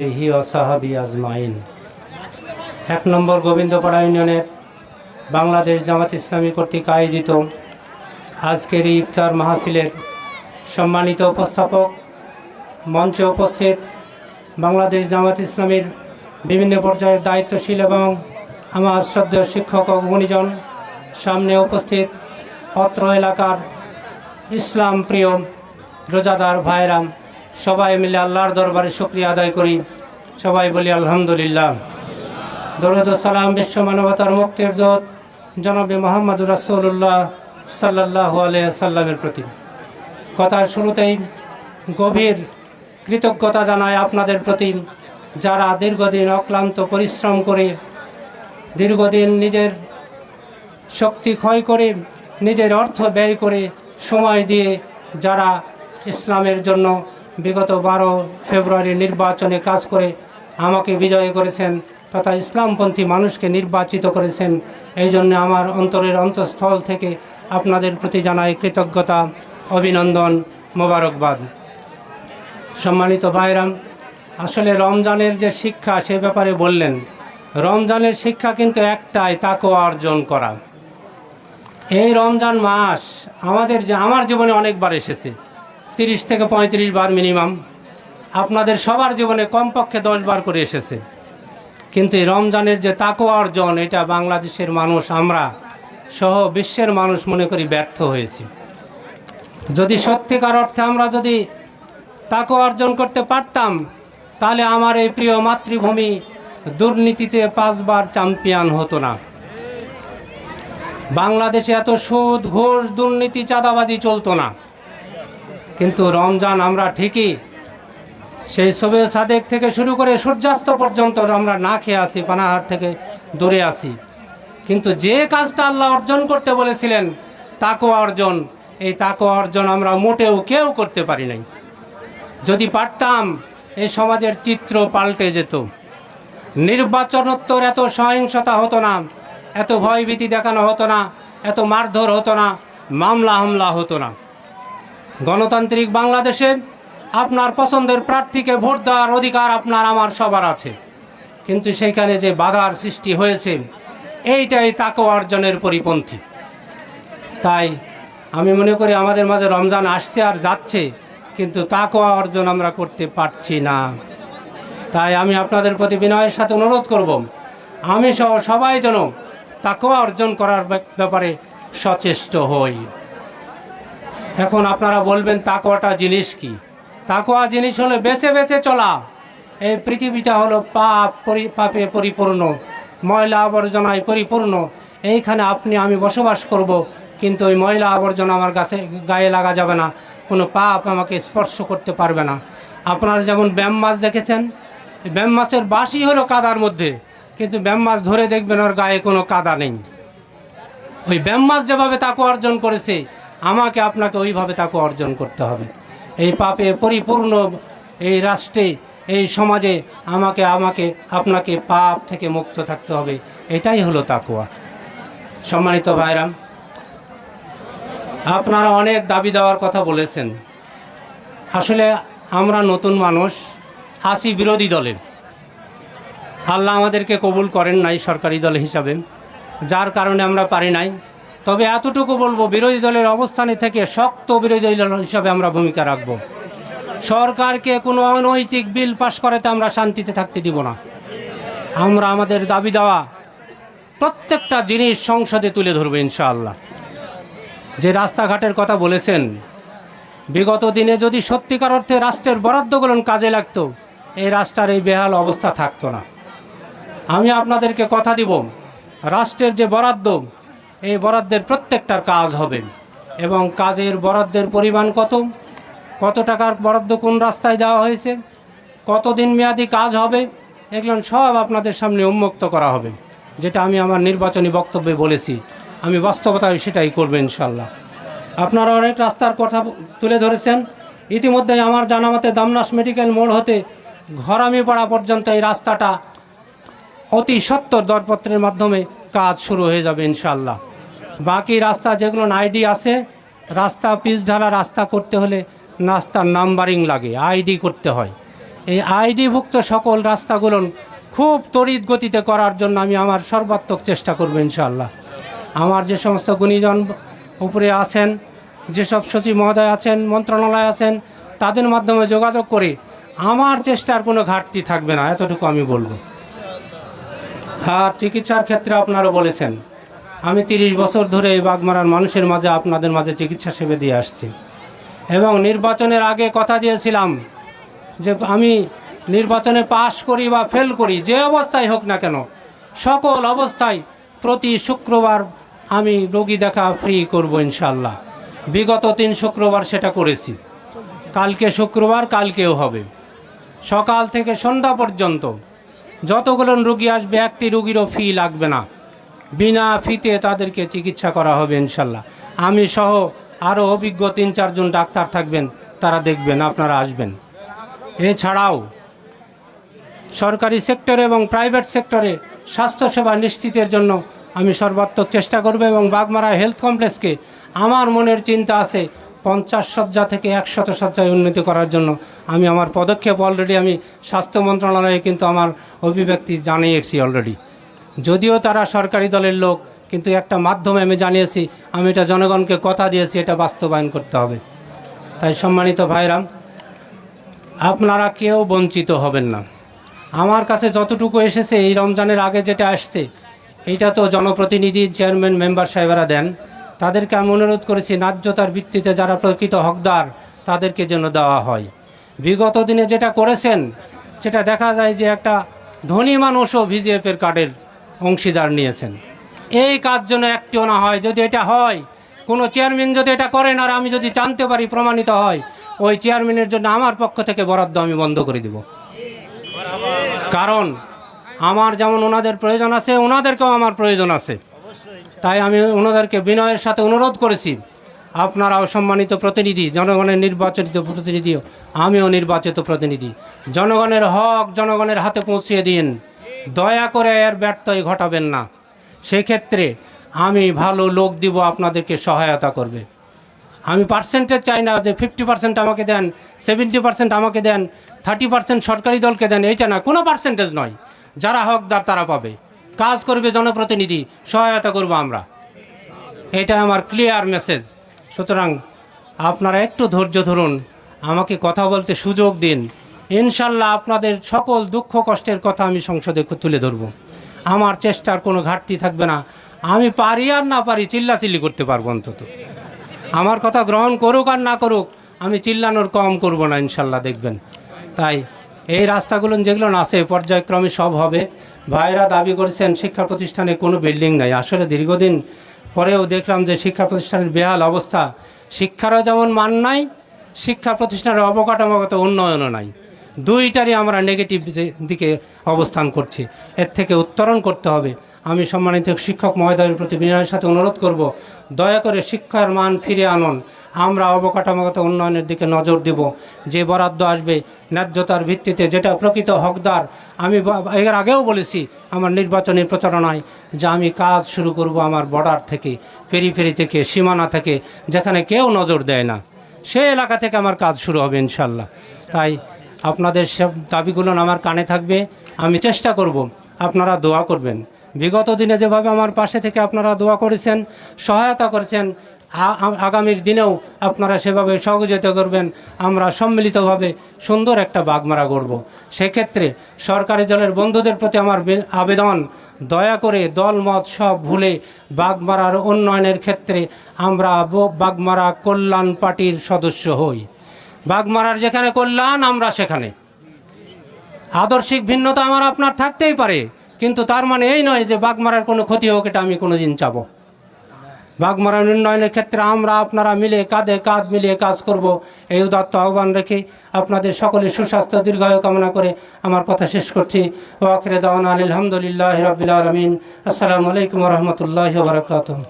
হি ও সাহাবি আজমাইন। ১ নম্বর গোবিন্দপাড়া ইউনিয়নের বাংলাদেশ জামাত ইসলামী কর্তৃক আয়োজিত আজকের এই ইফতার মাহফিলের সম্মানিত উপস্থাপক, মঞ্চে উপস্থিত বাংলাদেশ জামাত ইসলামীর বিভিন্ন পর্যায়ের দায়িত্বশীল এবং আমার শ্রদ্ধেয় শিক্ষক ও গুণীজন, সামনে উপস্থিত অত্র এলাকার ইসলাম প্রিয় রোজাদার ভাইরা, সবাই মিলে আল্লাহর দরবারে শুকরিয়া আদায় করি। সবাই বলি আলহামদুলিল্লাহ। দরুদ ও সালাম বিশ্ব মানবতার মুক্তির দূত জনাবে মুহাম্মদুর রাসূলুল্লাহ সাল্লাল্লাহু আলাইহি সাল্লামের প্রতি। কথার শুরুতেই গভীর কৃতজ্ঞতা জানাই আপনাদের প্রতি, যারা দীর্ঘদিন অক্লান্ত পরিশ্রম করে, দীর্ঘদিন নিজের শক্তি ক্ষয় করে, নিজের অর্থ ব্যয় করে, সময় দিয়ে যারা ইসলামের জন্য বিগত 12 ফেব্রুয়ারি নির্বাচনে কাজ করে আমাকে বিজয়ী করেছেন তথা ইসলামপন্থী মানুষকে নির্বাচিত করেছেন। এই জন্য আমার অন্তরের অন্তঃস্থল থেকে আপনাদের প্রতি জানাই কৃতজ্ঞতা, অভিনন্দন, মোবারকবাদ। সম্মানিত ভাইরাম, আসলে রমজানের যে শিক্ষা সে ব্যাপারে বললেন। রমজানের শিক্ষা কিন্তু একটাই, তাকওয়া অর্জন করা। এই রমজান মাস আমার জীবনে অনেকবার এসেছে, 30 থেকে 35 বার মিনিমাম। আপনাদের সবার জীবনে কমপক্ষে 10 বার করে এসেছে। কিন্তু এই রমজানের যে তাকওয়া অর্জন, এটা বাংলাদেশের মানুষ, আমরা সহ বিশ্বের মানুষ মনে করি ব্যর্থ হয়েছি। যদি সত্যিকার অর্থে আমরা যদি তাকওয়া অর্জন করতে পারতাম, তাহলে আমার এই প্রিয় মাতৃভূমি দুর্নীতিতে 5 বার চ্যাম্পিয়ন হতো না। বাংলাদেশে এত সুদ, ঘুষ, দুর্নীতি, চাঁদাবাজি চলতো না। কিন্তু রমজান আমরা ঠিকই সেই শবে সাদেক থেকে শুরু করে সূর্যাস্ত পর্যন্ত আমরা না খেয়ে আসি, পানাহার থেকে দূরে আসি। কিন্তু যে কাজটা আল্লাহ অর্জন করতে বলেছিলেন, তাকওয়া অর্জন, এই তাকওয়া অর্জন আমরা মোটেও কেউ করতে পারি নাই। যদি পারতাম, এই সমাজের চিত্র পাল্টে যেত। নির্বাচনোত্তর এত সহিংসতা হতো না, এত ভয়ভীতি দেখানো হতো না, এত মারধর হতো না, মামলা হামলা হতো না। গণতান্ত্রিক বাংলাদেশে আপনার পছন্দের প্রার্থীকে ভোট দেওয়ার অধিকার আপনার আমার সবার আছে। কিন্তু সেইখানে যে বাধার সৃষ্টি হয়েছে, এইটাই তাকওয়া অর্জনের পরিপন্থী। তাই আমি মনে করি আমাদের মাঝে রমজান আসছে আর যাচ্ছে, কিন্তু তাকওয়া অর্জন আমরা করতে পারছি না। তাই আমি আপনাদের প্রতি বিনয়ের সাথে অনুরোধ করব, আমি সহ সবাই যেন তাকওয়া অর্জন করার ব্যাপারে সচেষ্ট হই। এখন আপনারা বলবেন, তাকওয়াটা জিনিস কি? তাকওয়া জিনিস হলো বেছে বেছে চলা। এই পৃথিবীটা হলো পাপে পরিপূর্ণ, ময়লা আবর্জনায় পরিপূর্ণ। এইখানে আমি বসবাস করব, কিন্তু ওই ময়লা আবর্জনা আমার গায়ে লাগা যাবে না, কোনো পাপ আমাকে স্পর্শ করতে পারবে না। আপনারা যেমন ব্যাম মাছ দেখেছেন, ব্যাম মাছের বাসি হলো কাদার মধ্যে, কিন্তু ব্যাম মাছ ধরে দেখবেন ওর গায়ে কোনো কাদা নেই। ওই ব্যাম মাছ যেভাবে তাকওয়া অর্জন করেছে, আমাকে আপনাকে ওইভাবে তাকওয়া অর্জন করতে হবে। এই পাপে পরিপূর্ণ এই রাষ্ট্রে, এই সমাজে আপনাকে পাপ থেকে মুক্ত থাকতে হবে। এটাই হলো তাকওয়া। সম্মানিত ভাইরাম, আপনারা অনেক দাবি দেওয়ার কথা বলেছেন। আসলে আমরা নতুন মানুষ, আছি বিরোধী দলে। আল্লাহ আমাদেরকে কবুল করেন নাই সরকারি দল হিসাবে, যার কারণে আমরা পারি নাই। তবে এতটুকু বলবো, বিরোধী দলের অবস্থানে থেকে শক্ত বিরোধী দল হিসাবে আমরা ভূমিকা রাখব। সরকারকে কোনো অনৈতিক বিল পাশ করাতে আমরা শান্তিতে থাকতে দিব না। আমরা আমাদের দাবি দেওয়া প্রত্যেকটা জিনিস সংসদে তুলে ধরবো ইনশাআল্লাহ। যে রাস্তাঘাটের কথা বলেছেন, বিগত দিনে যদি সত্যিকার অর্থে রাষ্ট্রের বরাদ্দগুলো কাজে লাগতো, এই রাস্তার এই বেহাল অবস্থা থাকতো না। আমি আপনাদেরকে কথা দিব, রাষ্ট্রের যে বরাদ্দ, এই বরাদ্দের প্রত্যেকটার কাজ হবে এবং কাজের বরাদ্দের পরিমাণ কত টাকার বরাদ্দ কোন রাস্তায় দেওয়া হয়েছে, কতদিন মেয়াদি কাজ হবে, এগুলো সব আপনাদের সামনে উন্মুক্ত করা হবে। যেটা আমি আমার নির্বাচনী বক্তব্যে বলেছি, আমি বাস্তবতায় সেটাই করব ইনশাল্লাহ। আপনারা অনেক রাস্তার কথা তুলে ধরেছেন। ইতিমধ্যেই আমার জানামতে দামনাস মেডিকেল মোড় হতে ঘরামিপাড়া পর্যন্ত এই রাস্তাটা অতি সত্বর দরপত্রের মাধ্যমে কাজ শুরু হয়ে যাবে ইনশাল্লাহ। বাকি রাস্তা যেগুলো আইডি আছে, রাস্তা পিচ ঢালা রাস্তা করতে হলে রাস্তার নাম্বারিং লাগে, আইডি করতে হয়। এই আইডিভুক্ত সকল রাস্তাগুলো খুব তড়িৎ গতিতে করার জন্য আমি আমার সর্বাত্মক চেষ্টা করব ইনশাআল্লাহ। আমার যে সমস্ত গুণীজন উপরে আছেন, যেসব সচিব মহোদয় আছেন, মন্ত্রণালয় আছেন, তাদের মাধ্যমে যোগাযোগ করে আমার চেষ্টার কোনো ঘাটতি থাকবে না, এতটুকু আমি বলবো। আর চিকিৎসার ক্ষেত্রে আপনারা বলেছেন, আমি 30 বছর ধরে এই বাগমারার মানুষের মাঝে, আপনাদের মাঝে চিকিৎসা সেবা দিয়ে আসছি এবং নির্বাচনের আগে কথা দিয়েছিলাম যে আমি নির্বাচনে পাশ করি বা ফেল করি, যে অবস্থায় হোক না কেন, সকল অবস্থায় প্রতি শুক্রবার আমি রোগী দেখা ফ্রি করব ইনশাআল্লাহ। বিগত 3 শুক্রবার সেটা করেছি, কালকে শুক্রবার, কালকেও হবে। সকাল থেকে সন্ধ্যা পর্যন্ত যতগুলো রোগী আসবে, একটি রোগীরও ফি লাগবে না, বিনা ফিতে তাদেরকে চিকিৎসা করা হবে ইনশাআল্লাহ। আমি সহ আরও অভিজ্ঞ 3-4 জন ডাক্তার থাকবেন, তারা দেখবেন, আপনারা আসবেন। এছাড়াও সরকারি সেক্টরে এবং প্রাইভেট সেক্টরে স্বাস্থ্যসেবা নিশ্চিতের জন্য আমি সর্বাত্মক চেষ্টা করব এবং বাগমারা হেলথ কমপ্লেক্সকে আমার মনের চিন্তা আছে 50 শয্যা থেকে 100 শয্যায় উন্নতি করার জন্য আমি আমার পদক্ষেপ অলরেডি আমি স্বাস্থ্য মন্ত্রণালয়ে কিন্তু আমার অভিব্যক্তি জানিয়েছি অলরেডি। যদিও তারা সরকারি দলের লোক, কিন্তু একটা মাধ্যমে আমি জানিয়েছি, আমি এটা জনগণকে কথা দিয়েছি, এটা বাস্তবায়ন করতে হবে। তাই সম্মানিত ভাইরাম, আপনারা কেউ বঞ্চিত হবেন না। আমার কাছে যতটুকু এসেছে এই রমজানের আগে যেটা আসছে, এইটা তো জনপ্রতিনিধি, চেয়ারম্যান, মেম্বার সাহেবেরা দেন। তাদেরকে আমি অনুরোধ করেছি ন্যায্যতার ভিত্তিতে যারা প্রকৃত হকদার তাদেরকে যেন দেওয়া হয়। বিগত দিনে যেটা করেছেন, সেটা দেখা যায় যে একটা ধনী মানুষও ভিজিএফের কার্ডের অংশীদার নিয়েছেন। এই কাজ যেন একটিও না হয়। যদি এটা হয়, কোনো চেয়ারম্যান যদি এটা করেন আর আমি যদি জানতে পারি, প্রমাণিত হয়, ওই চেয়ারম্যানের জন্য আমার পক্ষ থেকে বরাদ্দ আমি বন্ধ করে দিব। কারণ আমার যেমন ওনাদের প্রয়োজন আছে, ওনাদেরকেও আমার প্রয়োজন আছে। তাই আমি ওনাদেরকে বিনয়ের সাথে অনুরোধ করেছি, আপনারাও সম্মানিত প্রতিনিধি, জনগণের নির্বাচিত প্রতিনিধিও, আমিও নির্বাচিত প্রতিনিধি, জনগণের হক জনগণের হাতে পৌঁছিয়ে দিন, দয়া করে এর ব্যর্থই ঘটাবেন না। সেক্ষেত্রে আমি ভালো লোক দিব, আপনাদেরকে সহায়তা করবে। আমি পার্সেন্টেজ চাই না যে 50% আমাকে দেন, 70% আমাকে দেন, 30% সরকারি দলকে দেন, এইটা না, কোনো পার্সেন্টেজ নয়। যারা হকদার তারা পাবে, কাজ করবে জনপ্রতিনিধি, সহায়তা করব আমরা। এটা আমার ক্লিয়ার মেসেজ। সুতরাং আপনারা একটু ধৈর্য ধরুন, আমাকে কথা বলতে সুযোগ দিন। ইনশাল্লাহ আপনাদের সকল দুঃখ কষ্টের কথা আমি সংসদে তুলে ধরব। আমার চেষ্টার কোনো ঘাটতি থাকবে না। আমি পারি আর না পারি চিল্লাচিল্লি করতে পারবো অন্তত। আমার কথা গ্রহণ করুক আর না করুক, আমি চিল্লানোর কম করব না ইনশাল্লাহ, দেখবেন। তাই এই রাস্তাগুলো যেগুলো আছে পর্যায়ক্রমে সব হবে। ভাইরা দাবি করেছেন শিক্ষা প্রতিষ্ঠানে কোনো বিল্ডিং নাই। আসলে দীর্ঘদিন পরেও দেখলাম যে শিক্ষা প্রতিষ্ঠানের বেহাল অবস্থা। শিক্ষারও যেমন মান নাই, শিক্ষা প্রতিষ্ঠানের অবকাঠামোগত উন্নয়নও নাই। দুইটারই আমরা নেগেটিভ দিকে অবস্থান করছি। এর থেকে উত্তরণ করতে হবে। আমি সম্মানিত শিক্ষক মহোদয়ের প্রতি বিনয়ের সাথে অনুরোধ করব, দয়া করে শিক্ষার মান ফিরে আনুন। আমরা অবকাঠামোগত উন্নয়নের দিকে নজর দেব। যে বরাদ্দ আসবে ন্যায্যতার ভিত্তিতে, যেটা প্রকৃত হকদার। আমি এর আগেও বলেছি আমার নির্বাচনী প্রচারণায় যে আমি কাজ শুরু করব আমার বর্ডার থেকে, পেরিফেরি থেকে, সীমানা থেকে, যেখানে কেউ নজর দেয় না, সেই এলাকা থেকে আমার কাজ শুরু হবে ইনশাল্লাহ। তাই আপনাদের সব দাবিগুলো আমার কানে থাকবে। আমি চেষ্টা করব, আপনারা দোয়া করবেন। বিগত দিনে যেভাবে আমার পাশে থেকে আপনারা দোয়া করেছেন, সহায়তা করেছেন, আগামীর দিনেও আপনারা সেভাবে সহযোগিতা করবেন। আমরা সম্মিলিতভাবে সুন্দর একটা বাগমারা গড়ব। সেক্ষেত্রে সরকারি দলের বন্ধুদের প্রতি আমার আবেদন, দয়া করে দলমত সব ভুলে বাগমারার উন্নয়নের ক্ষেত্রে আমরা বাগমারা কল্যাণ পার্টির সদস্য হই। বাগমারার যেখানে কল্যাণ, আমরা সেখানে। আদর্শিক ভিন্নতা আমার আপনার থাকতেই পারে, কিন্তু তার মানে এই নয় যে বাগমারার কোনো ক্ষতি হোক, এটা আমি কোনো দিন চাবো। বাগমারার উন্নয়নের ক্ষেত্রে আমরা আপনারা মিলে কাঁধে কাঁধ মিলিয়ে কাজ করব, এই উদাত্ত আহ্বান রেখে আপনাদের সকলের সুস্বাস্থ্য দীর্ঘায়ু কামনা করে আমার কথা শেষ করছি। ওয়া আখিরু দাওয়ানা আলহামদুলিল্লাহি রাব্বিল আলামিন। আসসালামু আলাইকুম ওয়া রাহমাতুল্লাহি ওয়া বারাকাতুহু।